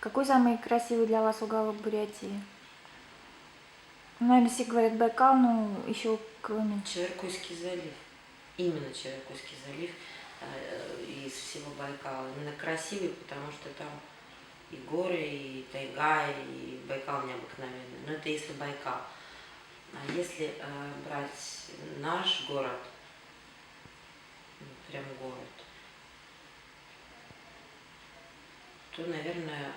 Какой самый красивый для вас уголок Бурятии? Ну, наверное, все говорят Байкал, но еще кроме... Чеваркуйский залив. Именно Чеваркуйский залив из всего Байкала. Именно красивый, потому что там и горы, и тайга, и Байкал необыкновенный. Но это если Байкал. А если брать наш город, прям город, то, наверное,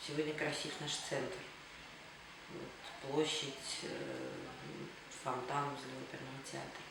сегодня красив наш центр. Вот, площадь, фонтан возле оперного театра.